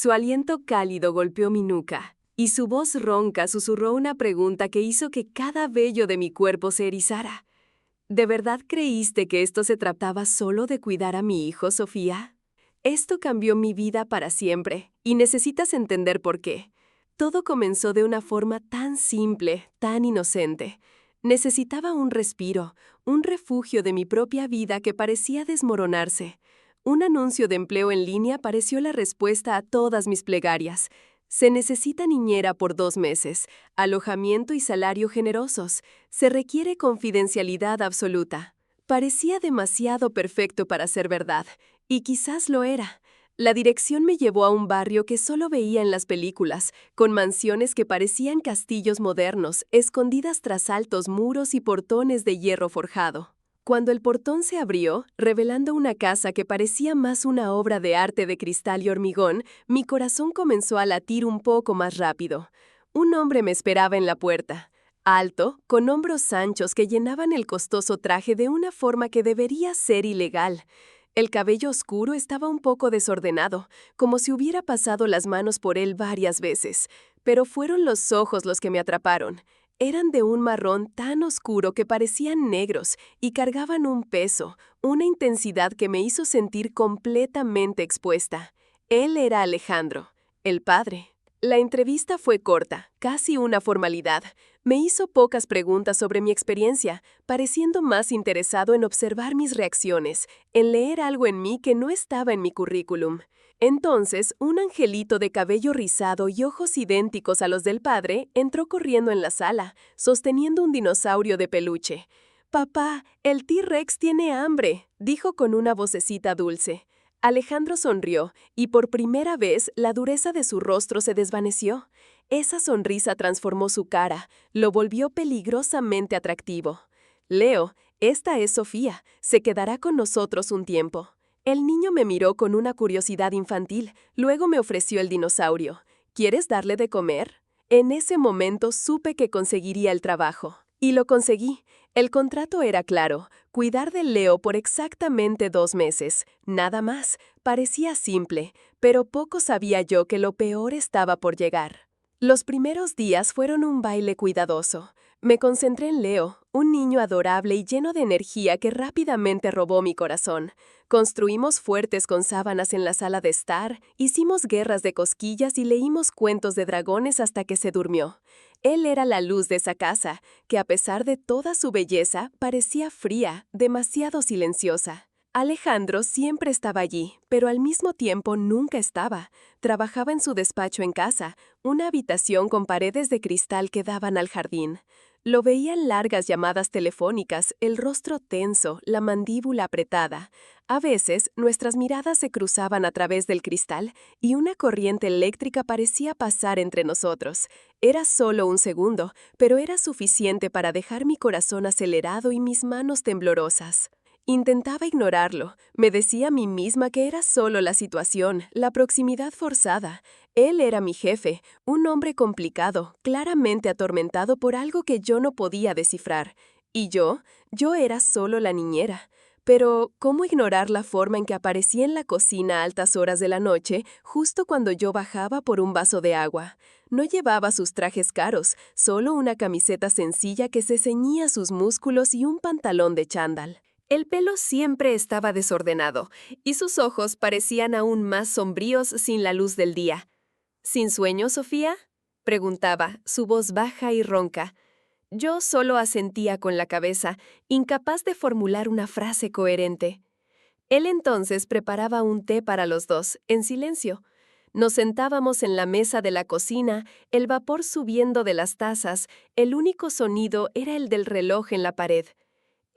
Su aliento cálido golpeó mi nuca, y su voz ronca susurró una pregunta que hizo que cada vello de mi cuerpo se erizara. ¿De verdad creíste que esto se trataba solo de cuidar a mi hijo, Sofía? Esto cambió mi vida para siempre, y necesitas entender por qué. Todo comenzó de una forma tan simple, tan inocente. Necesitaba un respiro, un refugio de mi propia vida que parecía desmoronarse. Un anuncio de empleo en línea pareció la respuesta a todas mis plegarias. Se necesita niñera por 2 meses, alojamiento y salario generosos. Se requiere confidencialidad absoluta. Parecía demasiado perfecto para ser verdad, y quizás lo era. La dirección me llevó a un barrio que solo veía en las películas, con mansiones que parecían castillos modernos, escondidas tras altos muros y portones de hierro forjado. Cuando el portón se abrió, revelando una casa que parecía más una obra de arte de cristal y hormigón, mi corazón comenzó a latir un poco más rápido. Un hombre me esperaba en la puerta, alto, con hombros anchos que llenaban el costoso traje de una forma que debería ser ilegal. El cabello oscuro estaba un poco desordenado, como si hubiera pasado las manos por él varias veces, pero fueron los ojos los que me atraparon. Eran de un marrón tan oscuro que parecían negros y cargaban un peso, una intensidad que me hizo sentir completamente expuesta. Él era Alejandro, el padre. La entrevista fue corta, casi una formalidad. Me hizo pocas preguntas sobre mi experiencia, pareciendo más interesado en observar mis reacciones, en leer algo en mí que no estaba en mi currículum. Entonces, un angelito de cabello rizado y ojos idénticos a los del padre entró corriendo en la sala, sosteniendo un dinosaurio de peluche. «Papá, el T-Rex tiene hambre», dijo con una vocecita dulce. Alejandro sonrió, y por primera vez la dureza de su rostro se desvaneció. Esa sonrisa transformó su cara, lo volvió peligrosamente atractivo. «Leo, esta es Sofía, se quedará con nosotros un tiempo». El niño me miró con una curiosidad infantil, luego me ofreció el dinosaurio. «¿Quieres darle de comer?» En ese momento supe que conseguiría el trabajo. Y lo conseguí. El contrato era claro, cuidar del Leo por exactamente 2 meses, nada más. Parecía simple, pero poco sabía yo que lo peor estaba por llegar. Los primeros días fueron un baile cuidadoso. Me concentré en Leo, un niño adorable y lleno de energía que rápidamente robó mi corazón. Construimos fuertes con sábanas en la sala de estar, hicimos guerras de cosquillas y leímos cuentos de dragones hasta que se durmió. Él era la luz de esa casa, que a pesar de toda su belleza, parecía fría, demasiado silenciosa. Alejandro siempre estaba allí, pero al mismo tiempo nunca estaba. Trabajaba en su despacho en casa, una habitación con paredes de cristal que daban al jardín. Lo veía en largas llamadas telefónicas, el rostro tenso, la mandíbula apretada. A veces, nuestras miradas se cruzaban a través del cristal y una corriente eléctrica parecía pasar entre nosotros. Era solo un segundo, pero era suficiente para dejar mi corazón acelerado y mis manos temblorosas. Intentaba ignorarlo. Me decía a mí misma que era solo la situación, la proximidad forzada. Él era mi jefe, un hombre complicado, claramente atormentado por algo que yo no podía descifrar. Y yo era solo la niñera. Pero, ¿cómo ignorar la forma en que aparecía en la cocina a altas horas de la noche, justo cuando yo bajaba por un vaso de agua? No llevaba sus trajes caros, solo una camiseta sencilla que se ceñía sus músculos y un pantalón de chándal. El pelo siempre estaba desordenado, y sus ojos parecían aún más sombríos sin la luz del día. ¿Sin sueño, Sofía?, preguntaba, su voz baja y ronca. Yo solo asentía con la cabeza, incapaz de formular una frase coherente. Él entonces preparaba un té para los dos, en silencio. Nos sentábamos en la mesa de la cocina, el vapor subiendo de las tazas, el único sonido era el del reloj en la pared.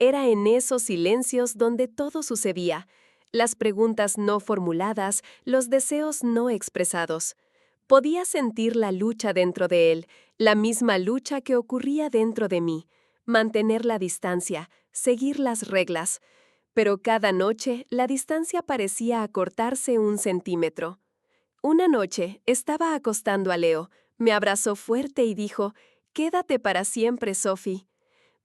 Era en esos silencios donde todo sucedía, las preguntas no formuladas, los deseos no expresados. Podía sentir la lucha dentro de él, la misma lucha que ocurría dentro de mí, mantener la distancia, seguir las reglas. Pero cada noche la distancia parecía acortarse 1 centímetro. Una noche estaba acostando a Leo, me abrazó fuerte y dijo, «Quédate para siempre, Sophie».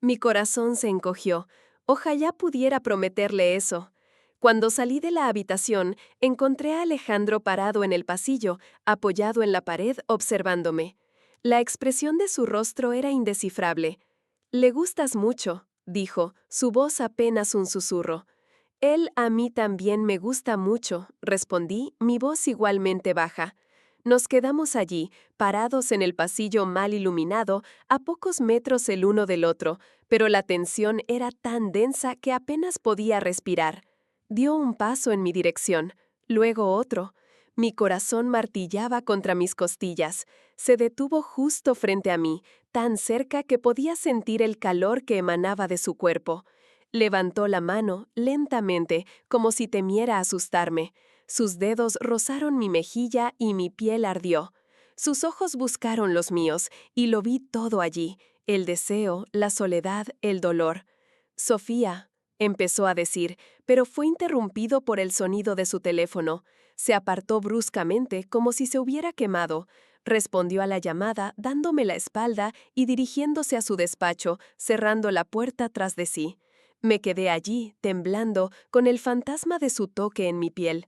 Mi corazón se encogió. Ojalá pudiera prometerle eso. Cuando salí de la habitación, encontré a Alejandro parado en el pasillo, apoyado en la pared, observándome. La expresión de su rostro era indescifrable. «Le gustas mucho», dijo, su voz apenas un susurro. «Él a mí también me gusta mucho», respondí, mi voz igualmente baja. Nos quedamos allí, parados en el pasillo mal iluminado, a pocos metros el uno del otro, pero la tensión era tan densa que apenas podía respirar. Dio un paso en mi dirección, luego otro. Mi corazón martillaba contra mis costillas. Se detuvo justo frente a mí, tan cerca que podía sentir el calor que emanaba de su cuerpo. Levantó la mano, lentamente, como si temiera asustarme. Sus dedos rozaron mi mejilla y mi piel ardió. Sus ojos buscaron los míos, y lo vi todo allí, el deseo, la soledad, el dolor. «Sofía», empezó a decir, pero fue interrumpido por el sonido de su teléfono. Se apartó bruscamente, como si se hubiera quemado. Respondió a la llamada, dándome la espalda y dirigiéndose a su despacho, cerrando la puerta tras de sí. Me quedé allí, temblando, con el fantasma de su toque en mi piel.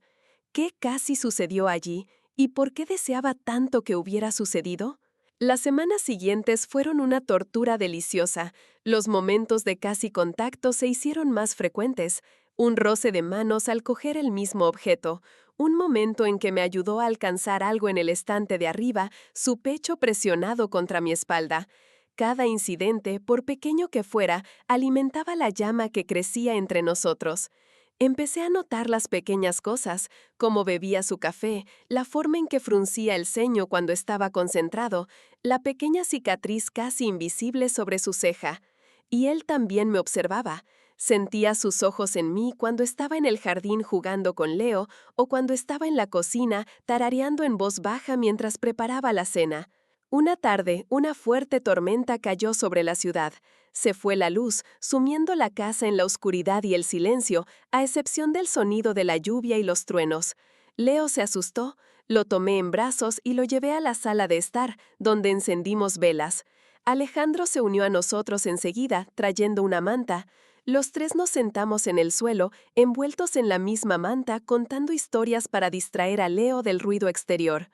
¿Qué casi sucedió allí? ¿Y por qué deseaba tanto que hubiera sucedido? Las semanas siguientes fueron una tortura deliciosa. Los momentos de casi contacto se hicieron más frecuentes. Un roce de manos al coger el mismo objeto. Un momento en que me ayudó a alcanzar algo en el estante de arriba, su pecho presionado contra mi espalda. Cada incidente, por pequeño que fuera, alimentaba la llama que crecía entre nosotros. Empecé a notar las pequeñas cosas, cómo bebía su café, la forma en que fruncía el ceño cuando estaba concentrado, la pequeña cicatriz casi invisible sobre su ceja. Y él también me observaba. Sentía sus ojos en mí cuando estaba en el jardín jugando con Leo o cuando estaba en la cocina tarareando en voz baja mientras preparaba la cena. Una tarde, una fuerte tormenta cayó sobre la ciudad. Se fue la luz, sumiendo la casa en la oscuridad y el silencio, a excepción del sonido de la lluvia y los truenos. Leo se asustó, lo tomé en brazos y lo llevé a la sala de estar, donde encendimos velas. Alejandro se unió a nosotros enseguida, trayendo una manta. Los tres nos sentamos en el suelo, envueltos en la misma manta, contando historias para distraer a Leo del ruido exterior.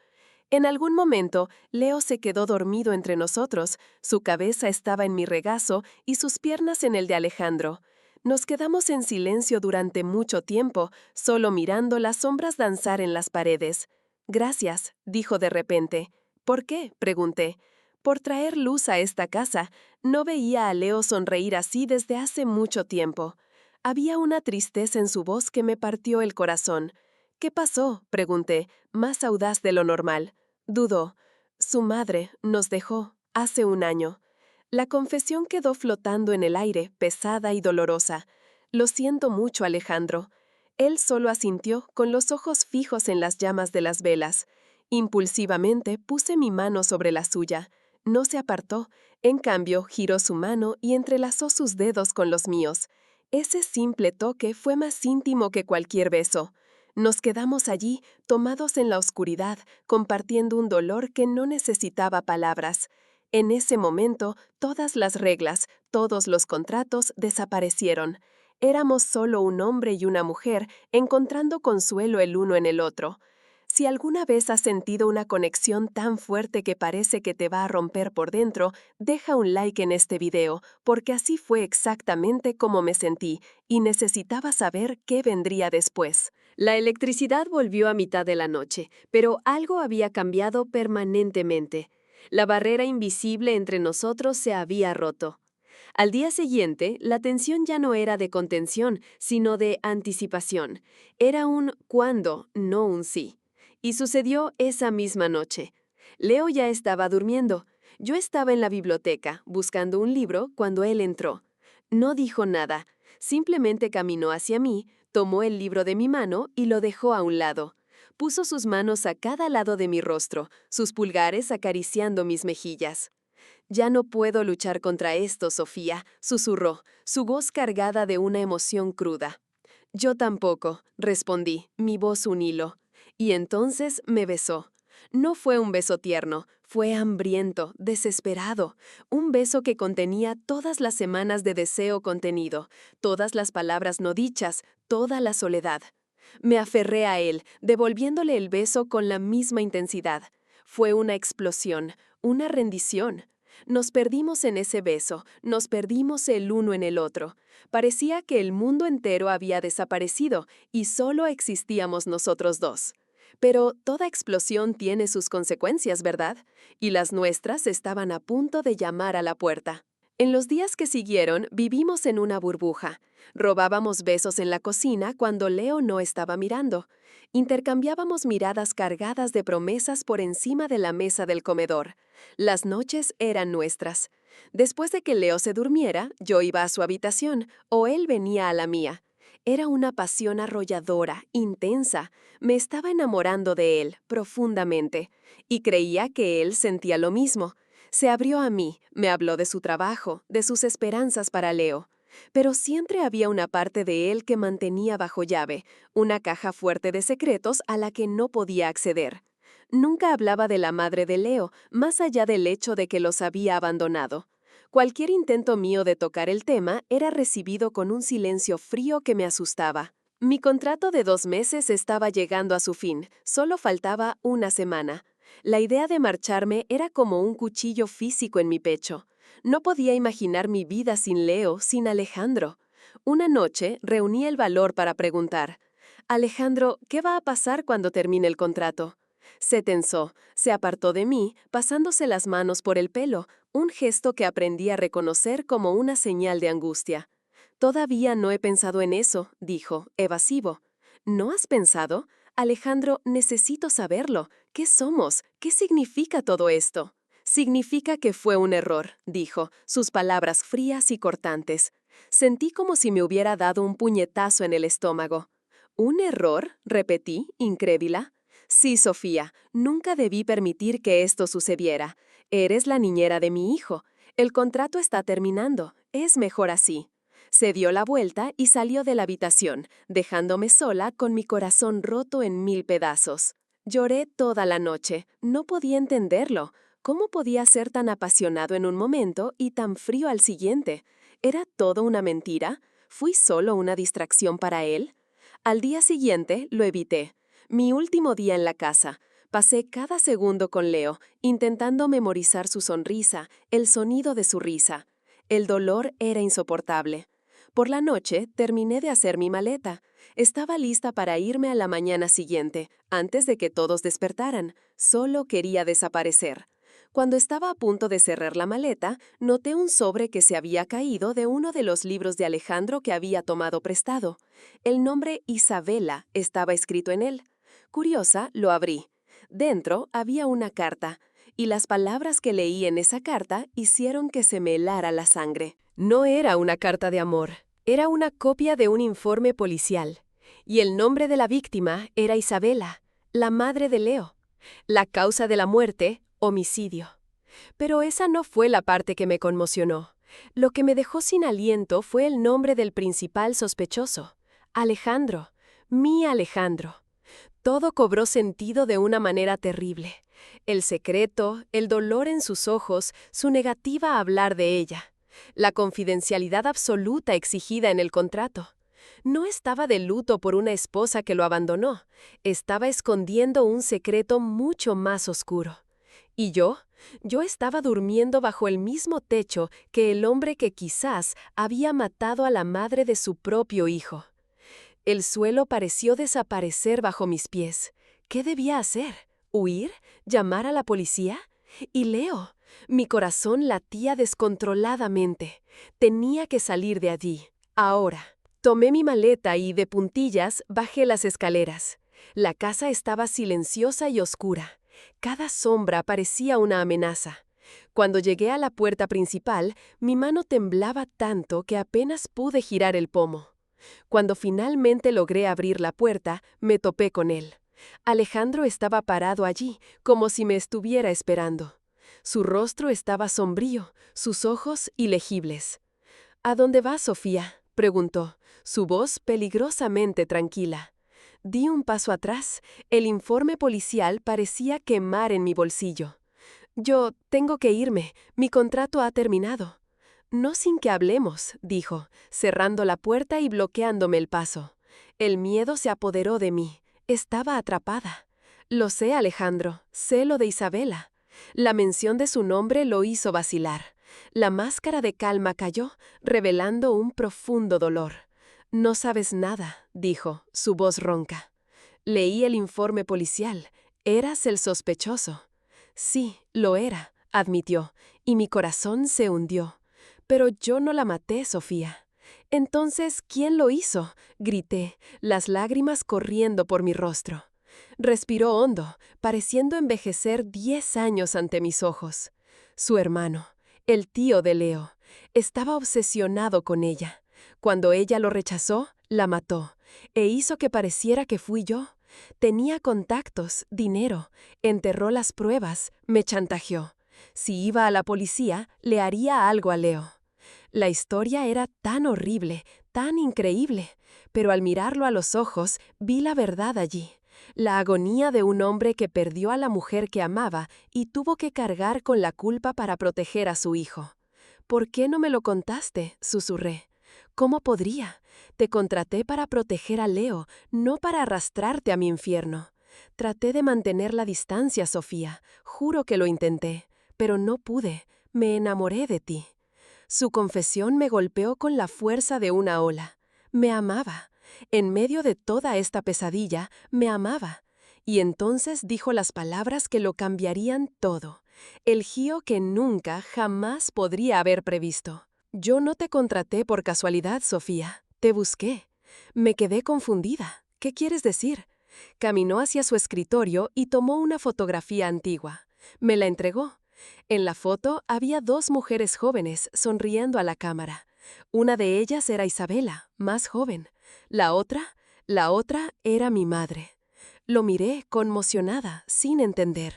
En algún momento, Leo se quedó dormido entre nosotros, su cabeza estaba en mi regazo y sus piernas en el de Alejandro. Nos quedamos en silencio durante mucho tiempo, solo mirando las sombras danzar en las paredes. «Gracias», dijo de repente. «¿Por qué?», pregunté. «Por traer luz a esta casa. No veía a Leo sonreír así desde hace mucho tiempo». Había una tristeza en su voz que me partió el corazón. «¿Qué pasó?», pregunté, más audaz de lo normal. Dudó. «Su madre nos dejó hace un año». La confesión quedó flotando en el aire, pesada y dolorosa. «Lo siento mucho, Alejandro». Él solo asintió, con los ojos fijos en las llamas de las velas. Impulsivamente puse mi mano sobre la suya. No se apartó. En cambio, giró su mano y entrelazó sus dedos con los míos. Ese simple toque fue más íntimo que cualquier beso. Nos quedamos allí, tomados en la oscuridad, compartiendo un dolor que no necesitaba palabras. En ese momento, todas las reglas, todos los contratos desaparecieron. Éramos solo un hombre y una mujer, encontrando consuelo el uno en el otro. Si alguna vez has sentido una conexión tan fuerte que parece que te va a romper por dentro, deja un like en este video, porque así fue exactamente como me sentí, y necesitaba saber qué vendría después. La electricidad volvió a mitad de la noche, pero algo había cambiado permanentemente. La barrera invisible entre nosotros se había roto. Al día siguiente, la tensión ya no era de contención, sino de anticipación. Era un cuándo, no un sí. Y sucedió esa misma noche. Leo ya estaba durmiendo. Yo estaba en la biblioteca, buscando un libro, cuando él entró. No dijo nada. Simplemente caminó hacia mí, tomó el libro de mi mano y lo dejó a un lado. Puso sus manos a cada lado de mi rostro, sus pulgares acariciando mis mejillas. «Ya no puedo luchar contra esto, Sofía», susurró, su voz cargada de una emoción cruda. «Yo tampoco», respondí, mi voz un hilo. Y entonces me besó. No fue un beso tierno, fue hambriento, desesperado, un beso que contenía todas las semanas de deseo contenido, todas las palabras no dichas, toda la soledad. Me aferré a él, devolviéndole el beso con la misma intensidad. Fue una explosión, una rendición. Nos perdimos en ese beso, nos perdimos el uno en el otro. Parecía que el mundo entero había desaparecido y solo existíamos nosotros dos. Pero toda explosión tiene sus consecuencias, ¿verdad? Y las nuestras estaban a punto de llamar a la puerta. En los días que siguieron, vivimos en una burbuja. Robábamos besos en la cocina cuando Leo no estaba mirando. Intercambiábamos miradas cargadas de promesas por encima de la mesa del comedor. Las noches eran nuestras. Después de que Leo se durmiera, yo iba a su habitación o él venía a la mía. Era una pasión arrolladora, intensa. Me estaba enamorando de él profundamente y creía que él sentía lo mismo. Se abrió a mí, me habló de su trabajo, de sus esperanzas para Leo. Pero siempre había una parte de él que mantenía bajo llave, una caja fuerte de secretos a la que no podía acceder. Nunca hablaba de la madre de Leo, más allá del hecho de que los había abandonado. Cualquier intento mío de tocar el tema era recibido con un silencio frío que me asustaba. Mi contrato de 2 meses estaba llegando a su fin, solo faltaba una semana. La idea de marcharme era como un cuchillo físico en mi pecho. No podía imaginar mi vida sin Leo, sin Alejandro. Una noche reuní el valor para preguntar: «Alejandro, ¿qué va a pasar cuando termine el contrato?». Se tensó, se apartó de mí, pasándose las manos por el pelo, un gesto que aprendí a reconocer como una señal de angustia. «Todavía no he pensado en eso», dijo, evasivo. «¿No has pensado? Alejandro, necesito saberlo. ¿Qué somos? ¿Qué significa todo esto?». «Significa que fue un error», dijo, sus palabras frías y cortantes. Sentí como si me hubiera dado un puñetazo en el estómago. «¿Un error?», repetí, incrédula. «Sí, Sofía, nunca debí permitir que esto sucediera. Eres la niñera de mi hijo. El contrato está terminando. Es mejor así». Se dio la vuelta y salió de la habitación, dejándome sola con mi corazón roto en 1000 pedazos. Lloré toda la noche. No podía entenderlo. ¿Cómo podía ser tan apasionado en un momento y tan frío al siguiente? ¿Era todo una mentira? ¿Fui solo una distracción para él? Al día siguiente lo evité. Mi último día en la casa. Pasé cada segundo con Leo, intentando memorizar su sonrisa, el sonido de su risa. El dolor era insoportable. Por la noche terminé de hacer mi maleta. Estaba lista para irme a la mañana siguiente, antes de que todos despertaran. Solo quería desaparecer. Cuando estaba a punto de cerrar la maleta, noté un sobre que se había caído de uno de los libros de Alejandro que había tomado prestado. El nombre Isabela estaba escrito en él. Curiosa, lo abrí. Dentro había una carta, y las palabras que leí en esa carta hicieron que se me helara la sangre. No era una carta de amor, era una copia de un informe policial. Y el nombre de la víctima era Isabela, la madre de Leo. La causa de la muerte, homicidio. Pero esa no fue la parte que me conmocionó. Lo que me dejó sin aliento fue el nombre del principal sospechoso. Alejandro, mi Alejandro. Todo cobró sentido de una manera terrible. El secreto, el dolor en sus ojos, su negativa a hablar de ella. La confidencialidad absoluta exigida en el contrato. No estaba de luto por una esposa que lo abandonó. Estaba escondiendo un secreto mucho más oscuro. ¿Y yo? Yo estaba durmiendo bajo el mismo techo que el hombre que quizás había matado a la madre de su propio hijo. El suelo pareció desaparecer bajo mis pies. ¿Qué debía hacer? ¿Huir? ¿Llamar a la policía? Y Leo. Mi corazón latía descontroladamente. Tenía que salir de allí. Ahora. Tomé mi maleta y, de puntillas, bajé las escaleras. La casa estaba silenciosa y oscura. Cada sombra parecía una amenaza. Cuando llegué a la puerta principal, mi mano temblaba tanto que apenas pude girar el pomo. Cuando finalmente logré abrir la puerta, me topé con él. Alejandro estaba parado allí, como si me estuviera esperando. Su rostro estaba sombrío, sus ojos ilegibles. «¿A dónde vas, Sofía?», preguntó, su voz peligrosamente tranquila. Di un paso atrás. El informe policial parecía quemar en mi bolsillo. Yo tengo que irme. Mi contrato ha terminado. No sin que hablemos, dijo, cerrando la puerta y bloqueándome el paso. El miedo se apoderó de mí. Estaba atrapada. Lo sé, Alejandro. Sé lo de Isabela. La mención de su nombre lo hizo vacilar. La máscara de calma cayó, revelando un profundo dolor. No sabes nada, dijo, su voz ronca. Leí el informe policial. Eras el sospechoso. Sí, lo era, admitió, y mi corazón se hundió. Pero yo no la maté, Sofía. Entonces, ¿quién lo hizo? Grité, las lágrimas corriendo por mi rostro. Respiró hondo, pareciendo envejecer 10 años ante mis ojos. Su hermano, el tío de Leo, estaba obsesionado con ella. Cuando ella lo rechazó, la mató, e hizo que pareciera que fui yo. Tenía contactos, dinero, enterró las pruebas, me chantajeó. Si iba a la policía, le haría algo a Leo. La historia era tan horrible, tan increíble, pero al mirarlo a los ojos, vi la verdad allí. La agonía de un hombre que perdió a la mujer que amaba y tuvo que cargar con la culpa para proteger a su hijo. ¿Por qué no me lo contaste?, susurré. ¿Cómo podría? Te contraté para proteger a Leo, no para arrastrarte a mi infierno. Traté de mantener la distancia, Sofía. Juro que lo intenté, pero no pude. Me enamoré de ti. Su confesión me golpeó con la fuerza de una ola. Me amaba. En medio de toda esta pesadilla, me amaba. Y entonces dijo las palabras que lo cambiarían todo. El giro que nunca, jamás podría haber previsto. Yo no te contraté por casualidad, Sofía. Te busqué. Me quedé confundida. ¿Qué quieres decir? Caminó hacia su escritorio y tomó una fotografía antigua. Me la entregó. En la foto había 2 mujeres jóvenes sonriendo a la cámara. Una de ellas era Isabela, más joven. La otra era mi madre. Lo miré conmocionada, sin entender.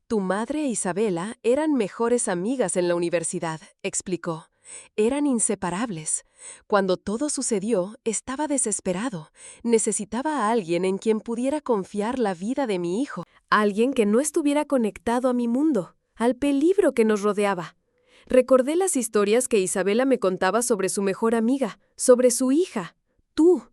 Tu madre e Isabela eran mejores amigas en la universidad, explicó. Eran inseparables. Cuando todo sucedió, estaba desesperado. Necesitaba a alguien en quien pudiera confiar la vida de mi hijo. Alguien que no estuviera conectado a mi mundo, al peligro que nos rodeaba. Recordé las historias que Isabela me contaba sobre su mejor amiga, sobre su hija. Tú.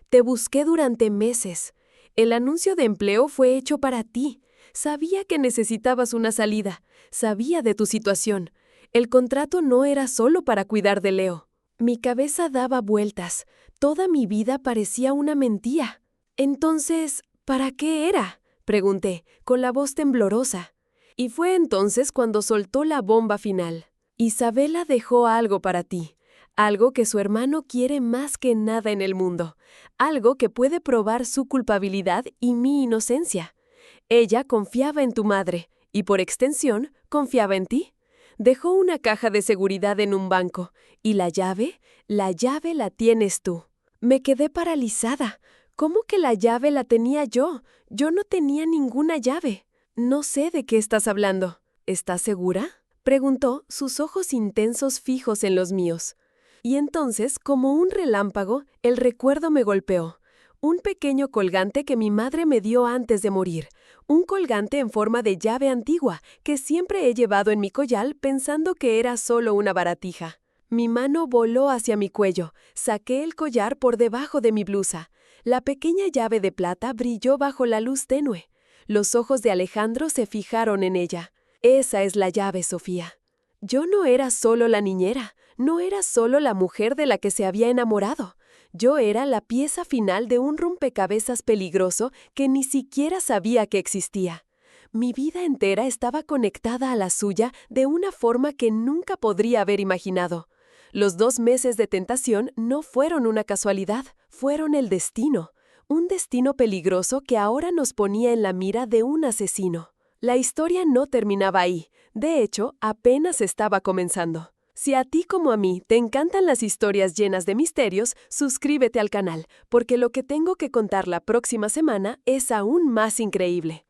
Te busqué durante meses. El anuncio de empleo fue hecho para ti. Sabía que necesitabas una salida. Sabía de tu situación. El contrato no era solo para cuidar de Leo. Mi cabeza daba vueltas. Toda mi vida parecía una mentira. Entonces, ¿para qué era?, pregunté, con la voz temblorosa. Y fue entonces cuando soltó la bomba final. Isabela dejó algo para ti. Algo que su hermano quiere más que nada en el mundo. Algo que puede probar su culpabilidad y mi inocencia. Ella confiaba en tu madre y, por extensión, confiaba en ti. Dejó una caja de seguridad en un banco. ¿Y la llave? La llave la tienes tú. Me quedé paralizada. ¿Cómo que la llave la tenía yo? Yo no tenía ninguna llave. No sé de qué estás hablando. ¿Estás segura?, preguntó, sus ojos intensos fijos en los míos. Y entonces, como un relámpago, el recuerdo me golpeó. Un pequeño colgante que mi madre me dio antes de morir. Un colgante en forma de llave antigua que siempre he llevado en mi collar pensando que era solo una baratija. Mi mano voló hacia mi cuello. Saqué el collar por debajo de mi blusa. La pequeña llave de plata brilló bajo la luz tenue. Los ojos de Alejandro se fijaron en ella. Esa es la llave, Sofía. Yo no era solo la niñera. No era solo la mujer de la que se había enamorado. Yo era la pieza final de un rompecabezas peligroso que ni siquiera sabía que existía. Mi vida entera estaba conectada a la suya de una forma que nunca podría haber imaginado. Los 2 meses de tentación no fueron una casualidad, fueron el destino. Un destino peligroso que ahora nos ponía en la mira de un asesino. La historia no terminaba ahí. De hecho, apenas estaba comenzando. Si a ti como a mí te encantan las historias llenas de misterios, suscríbete al canal, porque lo que tengo que contar la próxima semana es aún más increíble.